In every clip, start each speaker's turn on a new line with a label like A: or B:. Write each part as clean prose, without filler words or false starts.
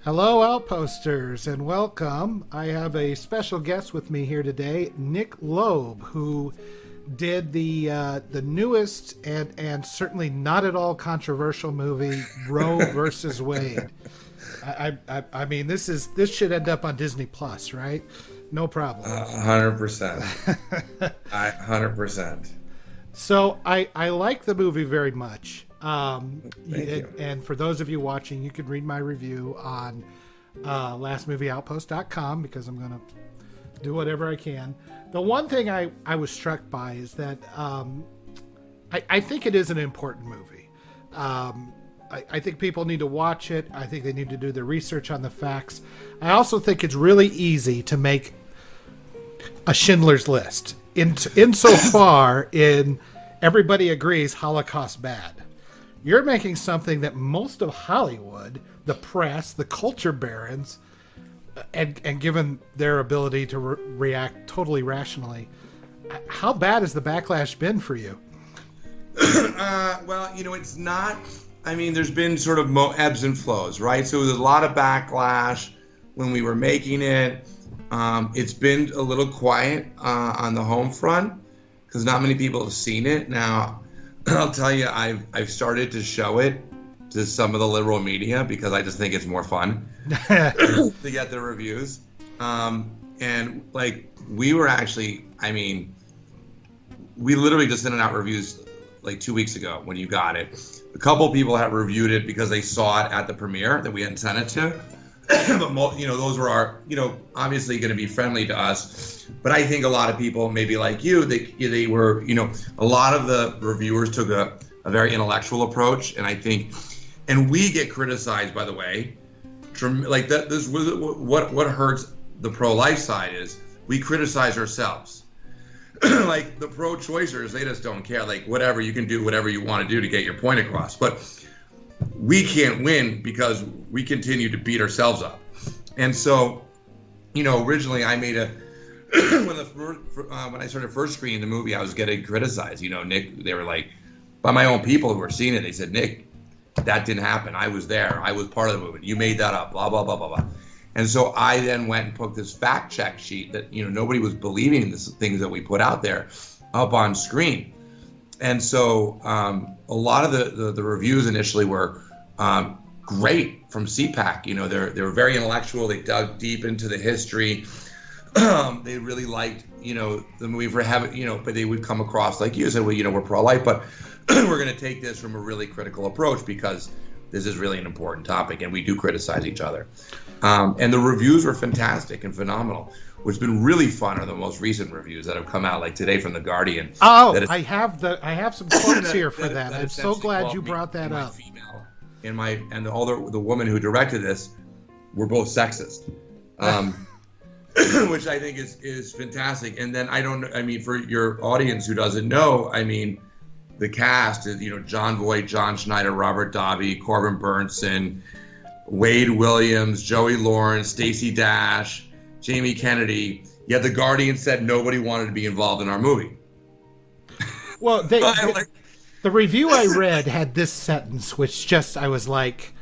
A: Hello, Outposters, and welcome. I have a special guest with me here today, Nick Loeb, who did the newest and certainly not at all controversial movie, Roe versus Wade. I mean, this should end up on Disney Plus, right? No problem.
B: 100%. 100%.
A: So I like the movie very much.
B: Thank you.
A: And for those of you watching, you can read my review on lastmovieoutpost.com because I'm going to do whatever I can. The one thing I was struck by is that I think it is an important movie. I think people need to watch it. I think they need to do their research on the facts. I also think it's really easy to make a Schindler's List. Insofar in everybody agrees Holocaust bad. You're making something that most of Hollywood, the press, the culture barons, and given their ability to react totally rationally, how bad has the backlash been for you?
B: Well, it's not. I mean, there's been sort of ebbs and flows, right? So there's a lot of backlash when we were making it. It's been a little quiet on the home front because not many people have seen it. Now, I'll tell you, I've started to show it to some of the liberal media because I just think it's more fun to get the reviews. And we were actually, we literally just sent out reviews like 2 weeks ago when you got it. A couple people have reviewed it because they saw it at the premiere that we hadn't sent it to. But those were our, obviously going to be friendly to us. But I think a lot of people, maybe like you, they were, a lot of the reviewers took a very intellectual approach, and I think, and we get criticized, by the way, like that. This was what hurts the pro-life side is we criticize ourselves. Like the pro-choicers, they just don't care. Like whatever, you can do whatever you want to do to get your point across, but we can't win because we continue to beat ourselves up. And so, originally I made when I started first screening the movie, I was getting criticized. Nick, they were like, by my own people who were seeing it, they said, Nick, that didn't happen. I was there. I was part of the movie. You made that up, blah, blah, blah, blah, blah. And so I then went and put this fact check sheet that, nobody was believing the things that we put out there up on screen. And so a lot of the reviews initially were great from CPAC. They were very intellectual. They dug deep into the history. They really liked, the movie for having, but they would come across like you said, well, we're pro-life, but we're going to take this from a really critical approach because this is really an important topic and we do criticize each other. And the reviews were fantastic and phenomenal. What's been really fun are the most recent reviews that have come out, like today from The Guardian.
A: Oh, I have some quotes here for that. I'm so glad you brought that up.
B: Female and the woman who directed this were both sexist, which I think is fantastic. And then for your audience who doesn't know, the cast is John Voight, John Schneider, Robert Davi, Corbin Burnson, Wade Williams, Joey Lawrence, Stacey Dash, Jamie Kennedy. Yet The Guardian said nobody wanted to be involved in our movie.
A: Well, the review I read had this sentence, which I was like,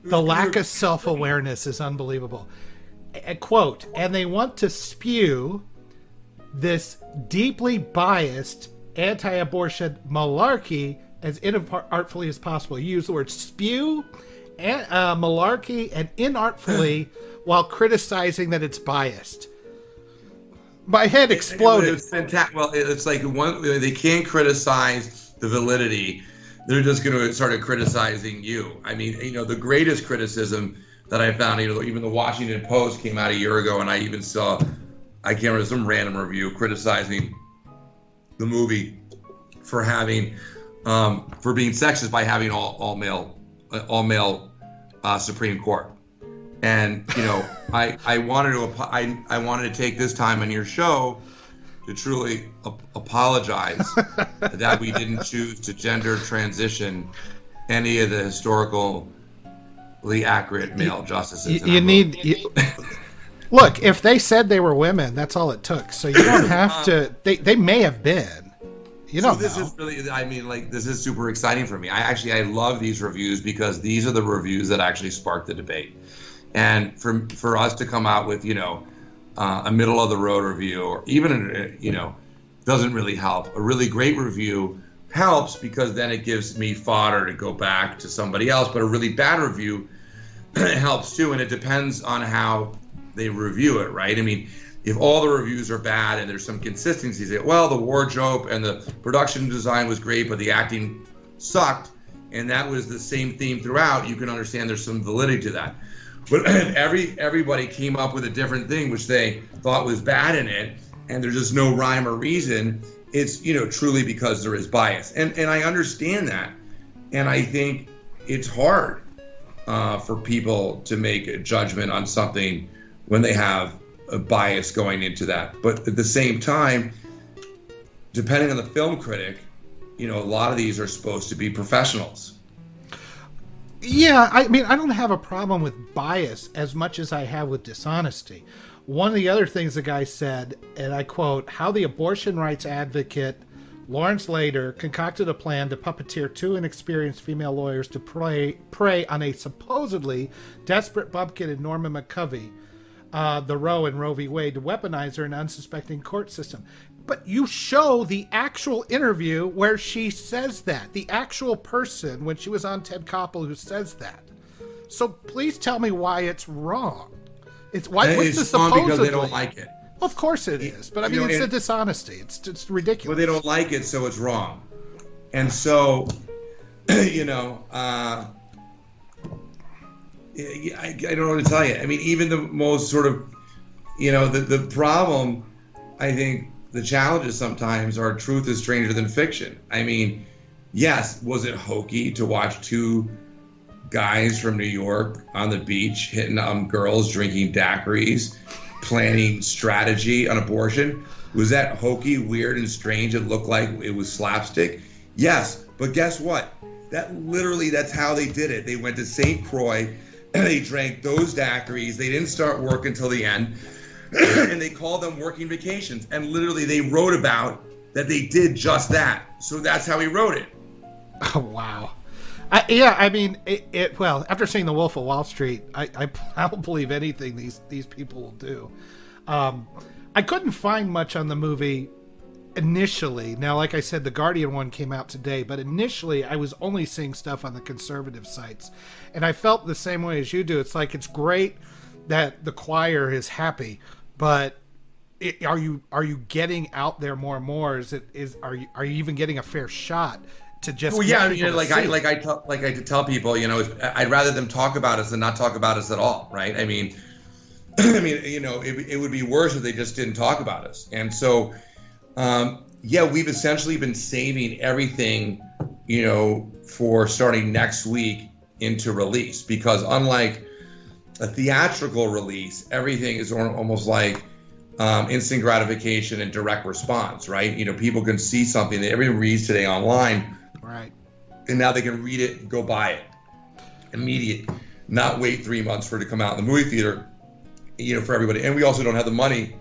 A: the lack of self-awareness is unbelievable. A quote, and they want to spew this deeply biased anti-abortion malarkey as inartfully as possible. You use the word spew, malarkey, and inartfully while criticizing that it's biased. My head exploded.
B: It's fantastic. Well, it's like they can't criticize the validity. They're just going to start criticizing you. The greatest criticism that I found, even the Washington Post came out a year ago, and I even saw, I can't remember, some random review criticizing the movie for having, for being sexist by having all male Supreme Court. And I wanted to take this time on your show to truly apologize that we didn't choose to gender transition any of the historically accurate male justices.
A: Look, if they said they were women, that's all it took. So you don't have to. They may have been. You don't know.
B: This is really, this is super exciting for me. I love these reviews because these are the reviews that actually spark the debate. And for us to come out with, a middle of the road review, or even, doesn't really help. A really great review helps because then it gives me fodder to go back to somebody else. But a really bad review helps too, and it depends on how they review it, right? I mean, if all the reviews are bad and there's some consistencies, the wardrobe and the production design was great, but the acting sucked, and that was the same theme throughout, you can understand there's some validity to that. But everybody came up with a different thing which they thought was bad in it, and there's just no rhyme or reason. It's truly because there is bias, and I understand that, and I think it's hard for people to make a judgment on something when they have a bias going into that. But at the same time, depending on the film critic, a lot of these are supposed to be professionals.
A: Yeah, I mean, I don't have a problem with bias as much as I have with dishonesty. One of the other things the guy said, and I quote, how the abortion rights advocate Lawrence Lader concocted a plan to puppeteer two inexperienced female lawyers to prey on a supposedly desperate bumpkin in Norma McCovey, the Roe and Roe v. Wade, to weaponize her in an unsuspecting court system. But you show the actual interview where she says that. The actual person, when she was on Ted Koppel, who says that. So please tell me why it's wrong. What's the supposedly?
B: Because they don't like it.
A: Of course it is. But I mean, it's a dishonesty. It's ridiculous.
B: Well, they don't like it, so it's wrong. And so, I don't know what to tell you. I mean, even the most sort of, the problem, I think, the challenges sometimes are truth is stranger than fiction. I mean, yes, was it hokey to watch two guys from New York on the beach hitting girls, drinking daiquiris, planning strategy on abortion? Was that hokey, weird, and strange? It looked like it was slapstick? Yes, but guess what? That's how they did it. They went to St. Croix, and they drank those daiquiris. They didn't start work until the end. And they called them working vacations. And literally they wrote about that they did just that. So that's how he wrote it.
A: Oh, wow. I mean, well, after seeing The Wolf of Wall Street, I don't believe anything these people will do. I couldn't find much on the movie initially. Now, like I said, the Guardian one came out today, but initially I was only seeing stuff on the conservative sites. And I felt the same way as you do. It's like, it's great that the choir is happy, but are you getting out there more and more? Are you even getting a fair shot to just?
B: Well, yeah, I tell people, I'd rather them talk about us than not talk about us at all, right? I mean, it would be worse if they just didn't talk about us. And so, we've essentially been saving everything, for starting next week into release, because unlike a theatrical release, everything is almost like instant gratification and direct response, right? People can see something that everyone reads today online,
A: right?
B: And now they can read it and go buy it immediate, not wait 3 months for it to come out in the movie theater, for everybody. And we also don't have the money.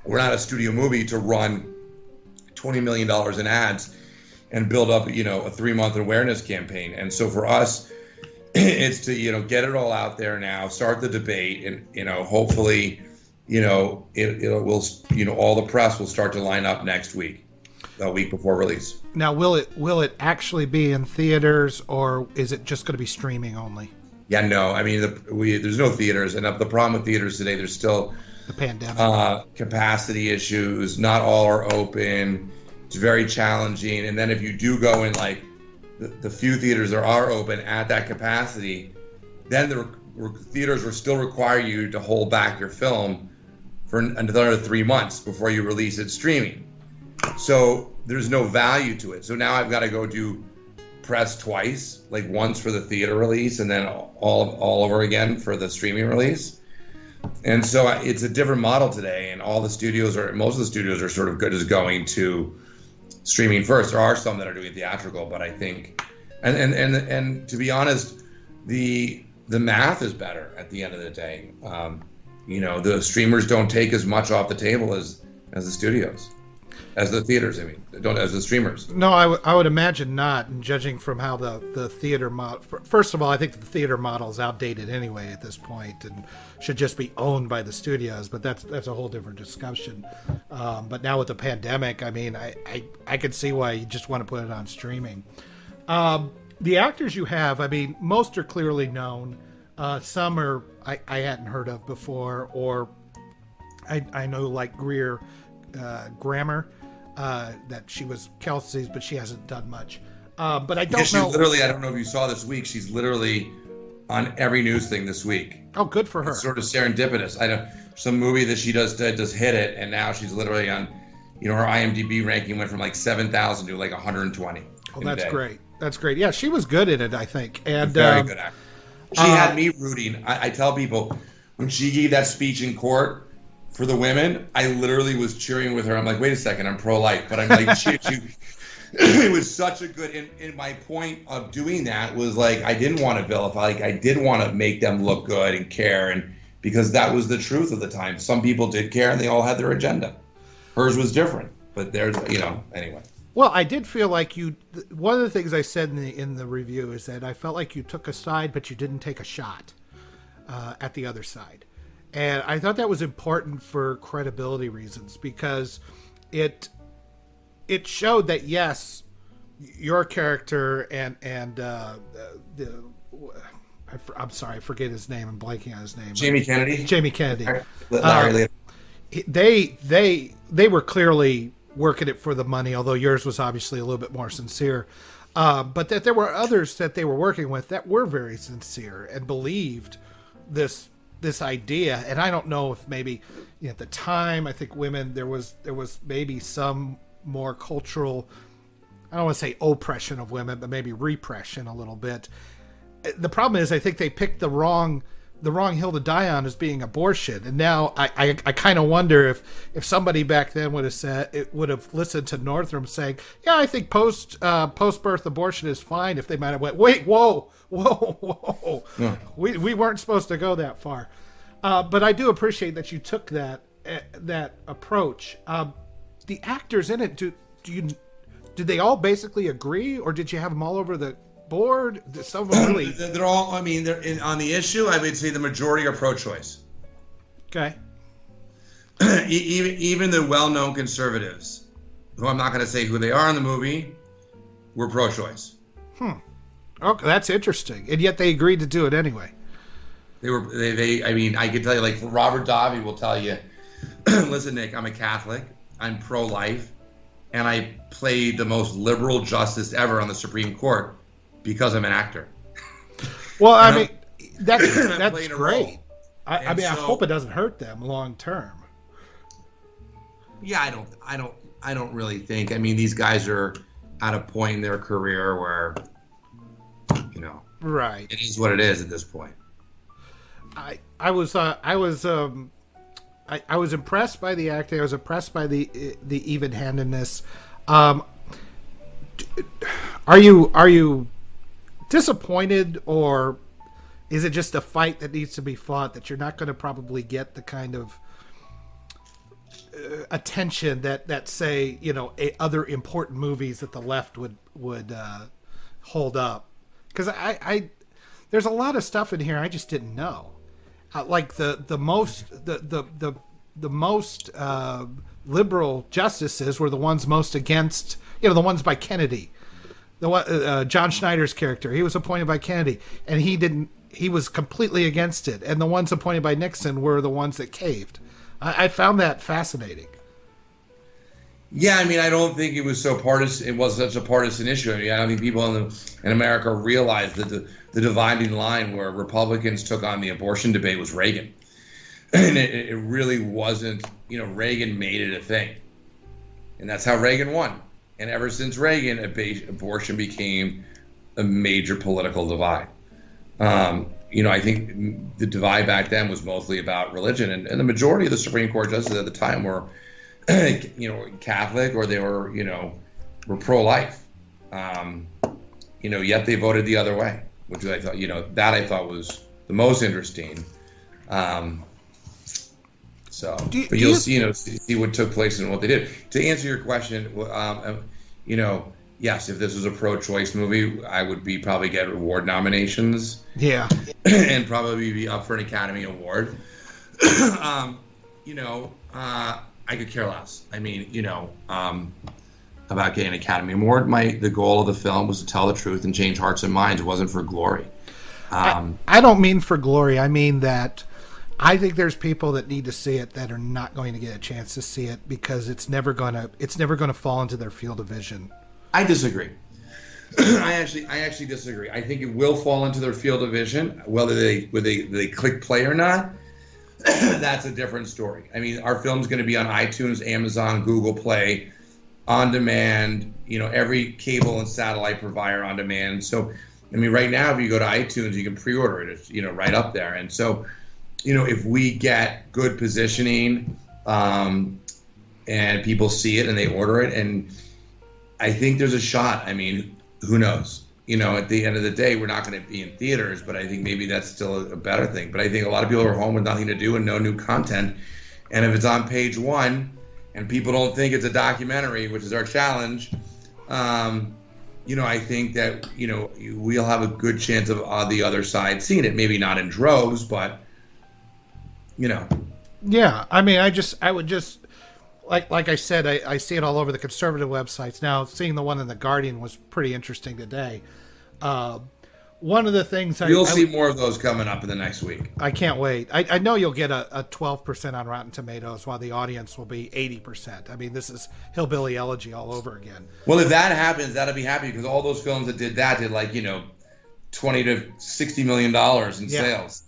B: We're not a studio movie to run $20 million in ads and build up, a 3-month awareness campaign. And so for us, it's to get it all out there now, start the debate, and hopefully all the press will start to line up next week, a week before release.
A: Now, will it actually be in theaters, or is it just going to be streaming only?
B: Yeah, no. I mean, there's no theaters, and the problem with theaters today, there's still
A: the pandemic,
B: capacity issues. Not all are open. It's very challenging. And then if you do go in, like, the few theaters that are open at that capacity, then the theaters will still require you to hold back your film for another 3 months before you release it streaming. So there's no value to it. So now I've got to go do press twice, like once for the theater release and then all over again for the streaming release. And so it's a different model today, and most of the studios are sort of just going to streaming first. There are some that are doing theatrical, but I think, and to be honest, the math is better at the end of the day. The streamers don't take as much off the table as the studios. as the theaters. I mean, don't as the streamers.
A: No, I would imagine not. And judging from how the theater model, first of all, I think the theater model is outdated anyway at this point, and should just be owned by the studios. But that's a whole different discussion. But now with the pandemic, I mean, I could see why you just want to put it on streaming. The actors you have, I mean, most are clearly known. Some are I hadn't heard of before, or I know like Greer Grammer. That she was Kelsey's, but she hasn't done much. But I don't know.
B: Literally, I don't know if you saw this week. She's literally on every news thing this week.
A: Oh, good for her.
B: It's sort of serendipitous. I know some movie that she does hit it, and now she's literally on. You know, her IMDb ranking went from like 7,000 to like 120.
A: Oh, that's great. That's great. Yeah, she was good in it, I think. And
B: very good actor. She had me rooting. I tell people when she gave that speech in court for the women, I literally was cheering with her. I'm like, wait a second, I'm pro-life, but I'm like, she it was such a good. And my point of doing that was like, I didn't want to vilify. Like, I did want to make them look good and care, and because that was the truth of the time. Some people did care, and they all had their agenda. Hers was different, but there's, anyway.
A: Well, I did feel like you. One of the things I said in the review is that I felt like you took a side, but you didn't take a shot at the other side. And I thought that was important for credibility reasons, because it showed that, yes, your character and I'm sorry, I forget his name. I'm blanking on his name.
B: Jamie Kennedy.
A: They were clearly working it for the money, although yours was obviously a little bit more sincere. But that there were others that they were working with that were very sincere and believed this idea. And I don't know if maybe at the time, I think women, there was maybe some more cultural, I don't want to say oppression of women, but maybe repression a little bit. The problem is, I think they picked the wrong hill to die on as being abortion. And now I kind of wonder if somebody back then would have listened to Northam saying, yeah, I think post birth abortion is fine, if they might have went, wait, whoa. Yeah. We weren't supposed to go that far. But I do appreciate that you took that approach. The actors in it, did they all basically agree, or did you have them all over the board? Some of them really.
B: They're all. I mean, on the issue. I would say the majority are pro-choice.
A: Okay.
B: Even the well-known conservatives, who I'm not going to say who they are in the movie, were pro-choice.
A: Okay, that's interesting, and yet they agreed to do it anyway.
B: They. I mean, I could tell you, like Robert Davi will tell you. Listen, Nick, I'm a Catholic. I'm pro-life, and I played the most liberal justice ever on the Supreme Court because I'm an actor.
A: Well, I mean, that's great. I hope it doesn't hurt them long term.
B: Yeah, I don't really think. I mean, these guys are at a point in their career where,
A: right.
B: It is what it is at this point.
A: I was impressed by the acting. I was impressed by the even-handedness. Are you disappointed, or is it just a fight that needs to be fought, that you're not going to probably get the kind of attention that say other important movies that the left would hold up? Because I there's a lot of stuff in here I just didn't know. Like the most liberal justices were the ones most against, the ones by Kennedy. John Schneider's character, he was appointed by Kennedy, and he was completely against it. And the ones appointed by Nixon were the ones that caved. I found that fascinating.
B: Yeah, I mean, I don't think it was so partisan. It was such a partisan issue. I mean, I don't think people in America realized that the dividing line where Republicans took on the abortion debate was Reagan, and it really wasn't. Reagan made it a thing, and that's how Reagan won. And ever since Reagan, abortion became a major political divide. I think the divide back then was mostly about religion, and the majority of the Supreme Court justices at the time were, Catholic, or they were pro-life. Yet they voted the other way, which I thought, I thought was the most interesting. So, but you'll see, see what took place and what they did. To answer your question, yes, if this was a pro-choice movie, I would probably get award nominations.
A: Yeah,
B: and probably be up for an Academy Award. I could care less. I mean, about getting an Academy Award. The goal of the film was to tell the truth and change hearts and minds. It wasn't for glory.
A: I don't mean for glory. I mean that I think there's people that need to see it that are not going to get a chance to see it because it's never gonna fall into their field of vision.
B: I disagree. I actually disagree. I think it will fall into their field of vision, whether they click play or not. That's a different story. I mean, our film's going to be on iTunes, Amazon, Google Play, on demand. Every cable and satellite provider on demand. So, I mean, right now, if you go to iTunes, you can pre-order it. It's right up there. And so, if we get good positioning, and people see it and they order it, and I think there's a shot. I mean, who knows? At the end of the day, we're not going to be in theaters, but I think maybe that's still a better thing. But I think a lot of people are home with nothing to do and no new content. And if it's on page one and people don't think it's a documentary, which is our challenge, I think that, we'll have a good chance of the other side seeing it. Maybe not in droves, but,
A: Yeah, I mean, I would just... Like I said, I see it all over the conservative websites. Now, seeing the one in The Guardian was pretty interesting today. One of the things
B: you'll see more of those coming up in the next week.
A: I can't wait. I know you'll get a 12% on Rotten Tomatoes, while the audience will be 80%. I mean, this is Hillbilly Elegy all over again.
B: Well, if that happens, that'll be happy because all those films that did that did $20 to $60 million in sales.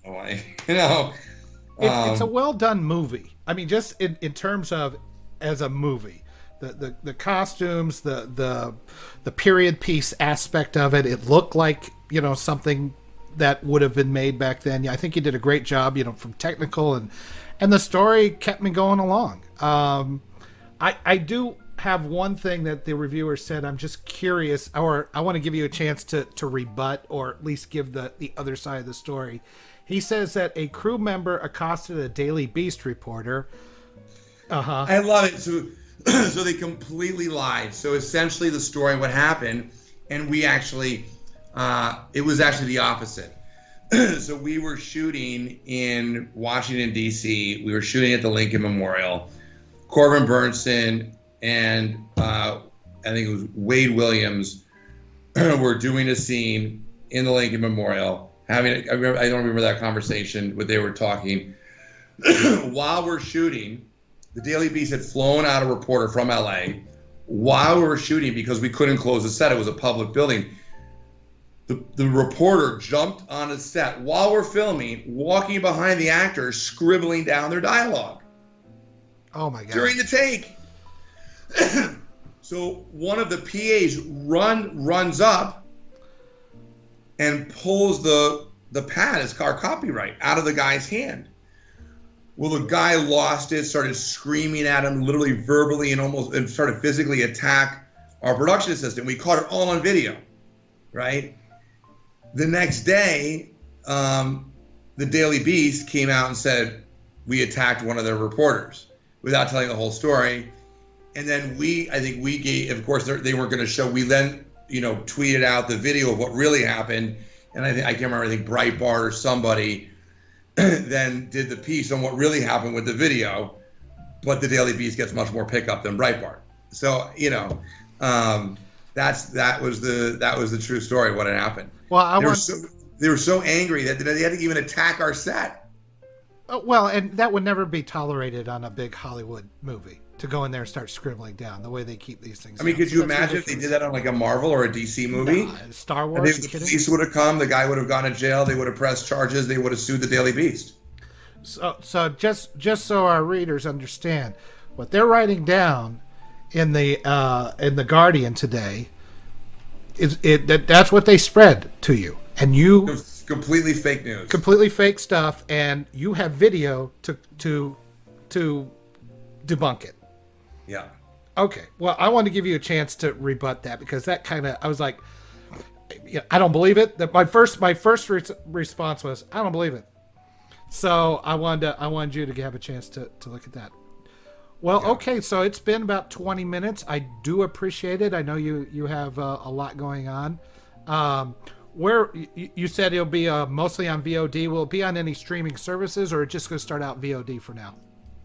A: It's a well done movie. I mean, just in terms of as a movie, the costumes, the period piece aspect of it, it looked like something that would have been made back then. I think you did a great job, from technical and the story kept me going along. I do have one thing that the reviewer said. I'm just curious, or I want to give you a chance to rebut or at least give the other side of the story. He says that a crew member accosted a Daily Beast reporter.
B: I love it. So they completely lied. So essentially the story, what happened, and we actually, it was actually the opposite. So we were shooting in Washington, D.C. We were shooting at the Lincoln Memorial. Corbin Burnson and I think it was Wade Williams were doing a scene in the Lincoln Memorial. I don't remember that conversation, but they were talking. While we're shooting, the Daily Beast had flown out a reporter from LA while we were shooting because we couldn't close the set. It was a public building. The reporter jumped on the set while we're filming, walking behind the actors, scribbling down their dialogue.
A: Oh my God. During
B: the take. So one of the PAs runs up and pulls the pad, his car copyright, out of the guy's hand. Well, the guy lost it, started screaming at him, literally verbally and started physically attack our production assistant. We caught it all on video, right? The next day, the Daily Beast came out and said, we attacked one of their reporters without telling the whole story. And then I think we gave, of course, they weren't going to show. We then, tweeted out the video of what really happened. And I can't remember, I think Breitbart or somebody then did the piece on what really happened with the video, but the Daily Beast gets much more pickup than Breitbart. So that was the true story of what had happened.
A: Well,
B: they were so angry that they had to even attack our set.
A: Well, and that would never be tolerated on a big Hollywood movie, to go in there and start scribbling down the way they keep these things.
B: I mean, could you imagine if they did that on like a Marvel or a DC movie?
A: Star Wars.
B: The police would have come, the guy would have gone to jail, they would have pressed charges, they would have sued the Daily Beast.
A: So just so our readers understand, what they're writing down in the Guardian today is that's what they spread to you, and you.
B: It's completely fake news.
A: Completely fake stuff, and you have video to debunk it.
B: Yeah.
A: Okay. Well, I want to give you a chance to rebut that, because that kind of, I was like, I don't believe it. That my first response was, I don't believe it. So I wanted you to have a chance to look at that. Well,
B: Yeah.
A: okay, so it's been about 20 minutes. I do appreciate it. I know you have a lot going on. Where you said it'll be mostly on VOD. Will it be on any streaming services, or just going to start out VOD for now?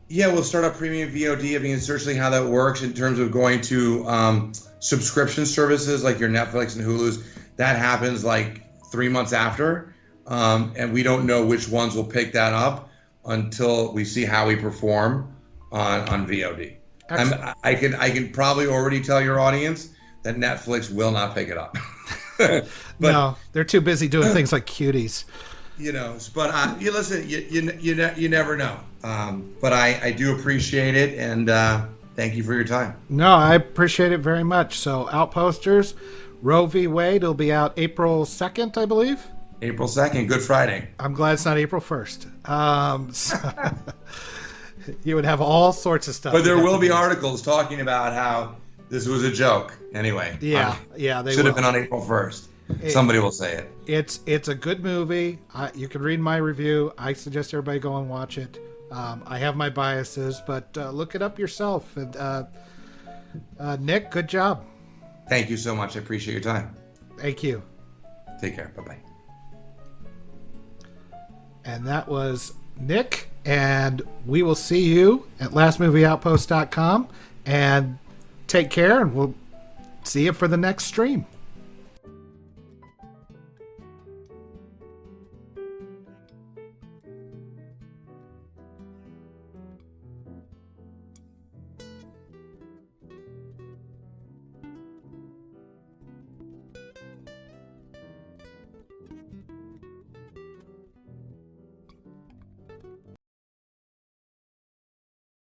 B: Yeah, we'll start up premium VOD. I mean, certainly how that works in terms of going to subscription services like your Netflix and Hulu's. That happens like 3 months after, and we don't know which ones will pick that up until we see how we perform on VOD. I can probably already tell your audience that Netflix will not pick it up. But,
A: no, they're too busy doing things like Cuties.
B: But you listen, you never know. But I do appreciate it, and thank you for your time.
A: No, I appreciate it very much. So, Outposters, Roe v. Wade, will be out April 2nd, I believe.
B: April 2nd, Good Friday.
A: I'm glad it's not April 1st. So you would have all sorts of stuff.
B: But there will be articles talking about how this was a joke. Anyway.
A: Yeah, they
B: should have
A: will.
B: been on April 1st. Somebody will say it.
A: It's a good movie. You can read my review. I suggest everybody go and watch it. I have my biases, but look it up yourself. And Nick, good job.
B: Thank you so much. I appreciate your time.
A: Thank you.
B: Take care. Bye-bye.
A: And that was Nick, and we will see you at lastmovieoutpost.com, and take care, and we'll see you for the next stream.